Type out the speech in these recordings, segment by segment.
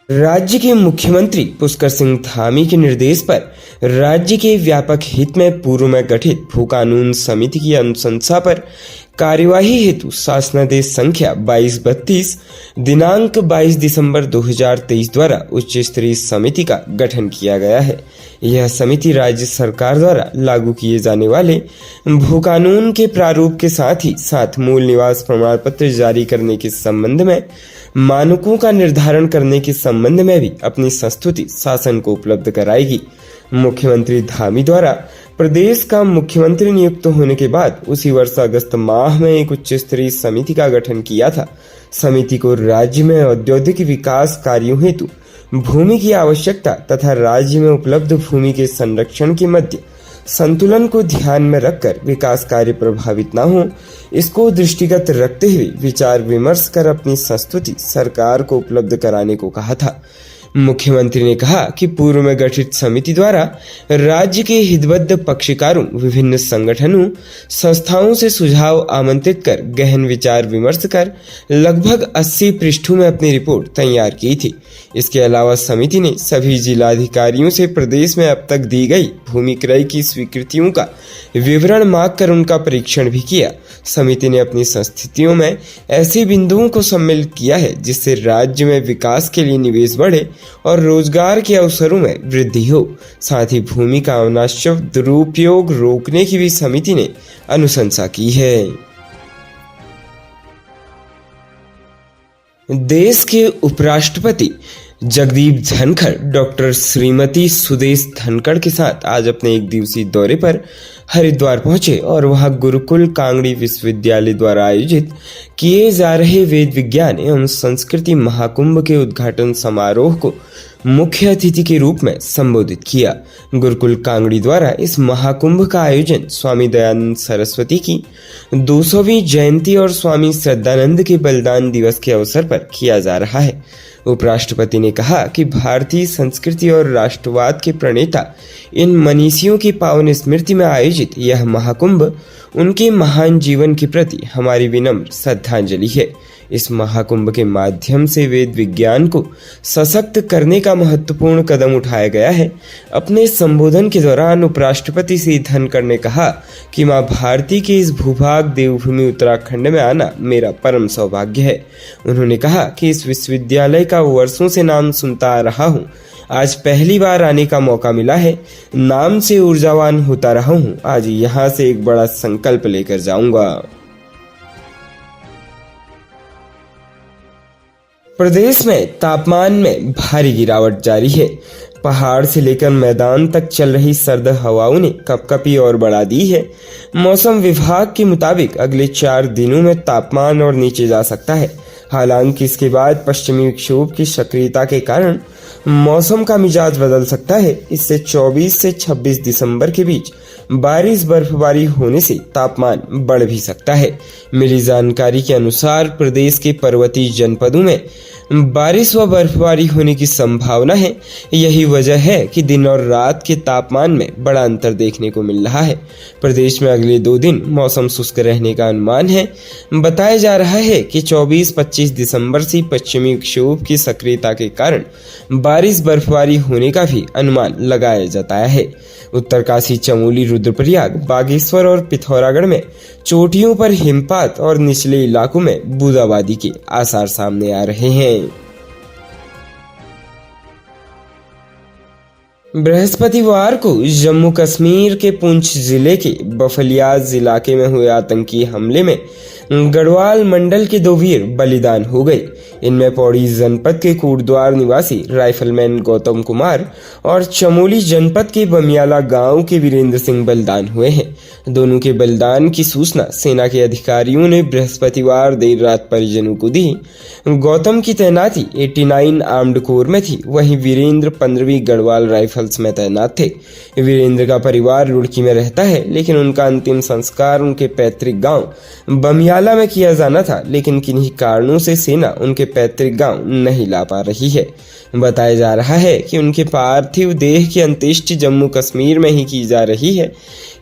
राज्य के मुख्यमंत्री पुष्कर सिंह धामी के निर्देश पर राज्य के व्यापक हित में पूर्व में गठित भू कानून समिति की अनुशंसा पर कार्यवाही हेतु शासनादेश संख्या 2232 दिनांक 22 दिसंबर 2023 द्वारा उच्च स्तरीय समिति का गठन किया गया है। यह समिति राज्य सरकार द्वारा लागू किए जाने वाले भू कानून के प्रारूप के साथ मूल निवास प्रमाण पत्र जारी करने के संबंध में मानकों का निर्धारण करने के संबंध में भी अपनी संस्तुति शासन को उपलब्ध कराएगी। मुख्यमंत्री धामी द्वारा प्रदेश का मुख्यमंत्री नियुक्त होने के बाद उसी वर्ष अगस्त माह में एक उच्च स्तरीय समिति का गठन किया था। समिति को राज्य में औद्योगिक विकास कार्यों हेतु भूमि की आवश्यकता तथा राज्य में उपलब्ध भूमि के संरक्षण के मध्य संतुलन को ध्यान में रखकर विकास कार्य प्रभावित न हो, इसको दृष्टिगत रखते हुए विचार विमर्श कर अपनी संस्तुति सरकार को उपलब्ध कराने को कहा था। मुख्यमंत्री ने कहा कि पूर्व में गठित समिति द्वारा राज्य के हितबद्ध पक्षकारों, विभिन्न संगठनों, संस्थाओं से सुझाव आमंत्रित कर गहन विचार विमर्श कर लगभग 80 पृष्ठों में अपनी रिपोर्ट तैयार की थी। इसके अलावा समिति ने सभी जिलाधिकारियों से प्रदेश में अब तक दी गई भूमि क्रय की स्वीकृतियों का विवरण मांग कर उनका परीक्षण भी किया। समिति ने अपनी संस्थितियों में ऐसे बिंदुओं को सम्मिलित किया है जिससे राज्य में विकास के लिए निवेश बढ़े और रोजगार के अवसरों में वृद्धि हो। साथ ही भूमि का अनावश्यक दुरुपयोग रोकने की भी समिति ने अनुशंसा की है। देश के उपराष्ट्रपति जगदीप धनखड़ डॉक्टर श्रीमती सुदेश धनखड़ के साथ आज अपने एक दिवसीय दौरे पर हरिद्वार पहुंचे और वहां गुरुकुल कांगड़ी विश्वविद्यालय द्वारा आयोजित किए जा रहे वेद विज्ञान एवं संस्कृति महाकुंभ के उद्घाटन समारोह को मुख्य अतिथि के रूप में संबोधित किया। गुरुकुल कांगड़ी द्वारा इस महाकुंभ का आयोजन स्वामी दयानंद सरस्वती की 200वीं जयंती और स्वामी श्रद्धानंद के बलिदान दिवस के अवसर पर किया जा रहा है। उपराष्ट्रपति ने कहा कि भारतीय संस्कृति और राष्ट्रवाद के प्रणेता इन मनीषियों की पावन स्मृति में आयोजित यह महाकुंभ उनके महान जीवन के प्रति हमारी विनम्र श्रद्धांजलि है। इस महाकुंभ के माध्यम से वेद विज्ञान को सशक्त करने का महत्वपूर्ण कदम उठाया गया है। अपने संबोधन के दौरान उपराष्ट्रपति श्री धनखड़ ने कहा कि मां भारती के इस भूभाग देवभूमि उत्तराखंड में आना मेरा परम सौभाग्य है। उन्होंने कहा कि इस विश्वविद्यालय का वर्षों से नाम सुनता आ रहा हूँ, आज पहली बार आने का मौका मिला है। नाम से ऊर्जावान होता रहा हूँ, आज यहाँ से एक बड़ा संकल्प लेकर जाऊंगा। प्रदेश में तापमान में भारी गिरावट जारी है। पहाड़ से लेकर मैदान तक चल रही सर्द हवाओं ने कपकपी और बढ़ा दी है। मौसम विभाग के मुताबिक अगले 4 दिनों में तापमान और नीचे जा सकता है। हालांकि इसके बाद पश्चिमी विक्षोभ की सक्रियता के कारण मौसम का मिजाज बदल सकता है। इससे 24 से 26 दिसंबर के बीच बारिश बर्फबारी होने से तापमान बढ़ भी सकता है। मिली जानकारी के अनुसार प्रदेश के पर्वतीय जनपदों में बारिश व बर्फबारी होने की संभावना है। यही वजह है कि दिन और रात के तापमान में बड़ा अंतर देखने को मिल रहा है। प्रदेश में अगले 2 दिन मौसम शुष्क रहने का अनुमान है। बताया जा रहा है कि 24-25 दिसंबर से पश्चिमी विक्षोभ की सक्रियता के कारण बारिश बर्फबारी होने का भी अनुमान लगाया जाता है। उत्तरकाशी, चमोली, रुद्रप्रयाग, बागेश्वर और पिथौरागढ़ में चोटियों पर हिमपात और निचले इलाकों में बूंदाबांदी के आसार सामने आ रहे हैं। बृहस्पतिवार को जम्मू कश्मीर के पुंछ जिले के बफलियाज इलाके में हुए आतंकी हमले में गढ़वाल मंडल के 2 वीर बलिदान हो गए। इनमें पौड़ी जनपद के कोटद्वार निवासी राइफलमैन गौतम कुमार और चमोली जनपद के बमियाला गांव के वीरेंद्र सिंह बलिदान हुए हैं। दोनों के बलिदान की सूचना सेना के अधिकारियों ने बृहस्पतिवार देर रात परिजनों को दी। गौतम की तैनाती 89 आर्म्ड कोर में थी, वहीं वीरेंद्र 15वीं गढ़वाल राइफल्स में तैनात थे। वीरेंद्र का परिवार रुड़की में रहता है, लेकिन उनका अंतिम संस्कार उनके पैतृक गांव बमियाला में किया जाना था, लेकिन किन्हीं कारणों से सेना उनके पैतृक गांव नहीं ला पा रही है। बताया जा रहा है कि उनके पार्थिव देह की अंत्येष्टि जम्मू कश्मीर में ही की जा रही है।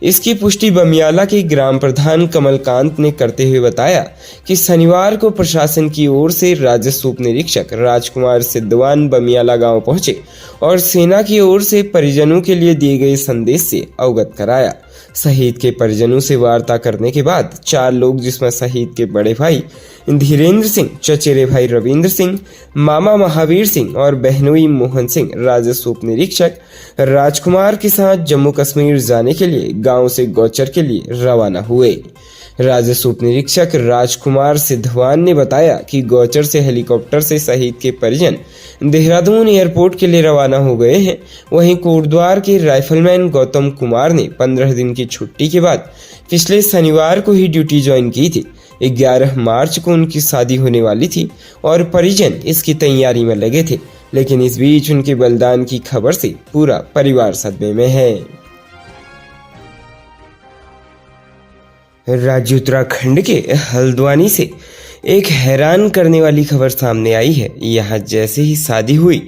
इसकी पुष्टि बमियाला के ग्राम प्रधान कमलकांत ने करते हुए बताया कि शनिवार को प्रशासन की ओर से राजस्व उप निरीक्षक राजकुमार सिद्धवान बमियाला गांव पहुंचे और सेना की ओर से परिजनों के लिए दिए गए संदेश से अवगत कराया। शहीद के परिजनों से वार्ता करने के बाद 4 लोग, जिसमें शहीद के बड़े भाई धीरेन्द्र सिंह, चचेरे भाई रविंद्र सिंह, मामा महावीर सिंह और बहनोई मोहन सिंह, राजस्व उप निरीक्षक राजकुमार के साथ जम्मू कश्मीर जाने के लिए गांव से गौचर के लिए रवाना हुए। राजस्व उप निरीक्षक राजकुमार सिद्धवान ने बताया कि गौचर से हेलीकॉप्टर से शहीद के परिजन देहरादून एयरपोर्ट के लिए रवाना हो गए हैं। वहीं कोटद्वार के राइफलमैन गौतम कुमार ने 15 दिन की छुट्टी के बाद पिछले शनिवार को ही ड्यूटी ज्वाइन की थी। 11 मार्च को उनकी शादी होने वाली थी और परिजन इसकी तैयारी में लगे थे, लेकिन इस बीच उनके बलिदान की खबर से पूरा परिवार सदमे में है। राज्य उत्तराखंड के हल्द्वानी से एक हैरान करने वाली खबर सामने आई है। यहाँ जैसे ही शादी हुई,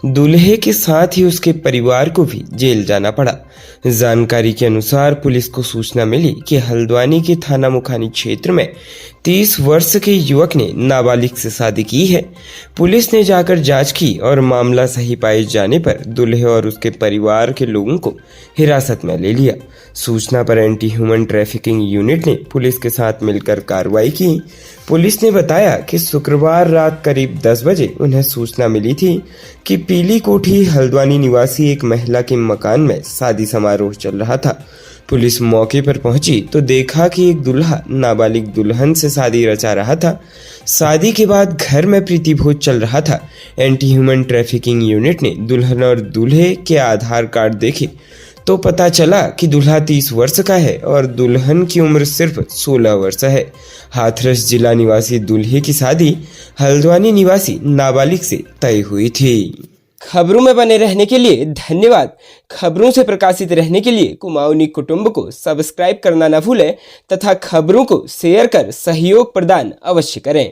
दूल्हे के साथ ही उसके परिवार को भी जेल जाना पड़ा। जानकारी के अनुसार पुलिस को सूचना मिली कि हल्द्वानी के थाना मुखानी क्षेत्र में 30 वर्ष के युवक ने नाबालिग से शादी की है। पुलिस ने जाकर जांच की और मामला सही पाए जाने पर दूल्हे और उसके परिवार के लोगों को हिरासत में ले लिया। सूचना पर एंटी ह्यूमन ट्रैफिकिंग यूनिट ने पुलिस के साथ मिलकर कार्रवाई की। पुलिस ने बताया कि शुक्रवार रात करीब 10 बजे उन्हें सूचना मिली थी कि पीली कोठी हल्द्वानी निवासी एक महिला के मकान में शादी समारोह चल रहा था। पुलिस मौके पर पहुंची तो देखा कि एक दूल्हा नाबालिग दुल्हन से शादी रचा रहा था। शादी के बाद घर में प्रीति भोज चल रहा था। एंटी ह्यूमन ट्रैफिकिंग यूनिट ने दुल्हन और दूल्हे के आधार कार्ड देखे तो पता चला कि दूल्हा 30 वर्ष का है और दुल्हन की उम्र सिर्फ 16 वर्ष है। हाथरस जिला निवासी दूल्हे की शादी हल्द्वानी निवासी नाबालिग से तय हुई थी। खबरों में बने रहने के लिए धन्यवाद। खबरों से प्रकाशित रहने के लिए कुमाऊनी कुटुंब को सब्सक्राइब करना न भूलें तथा खबरों को शेयर कर सहयोग प्रदान अवश्य करें।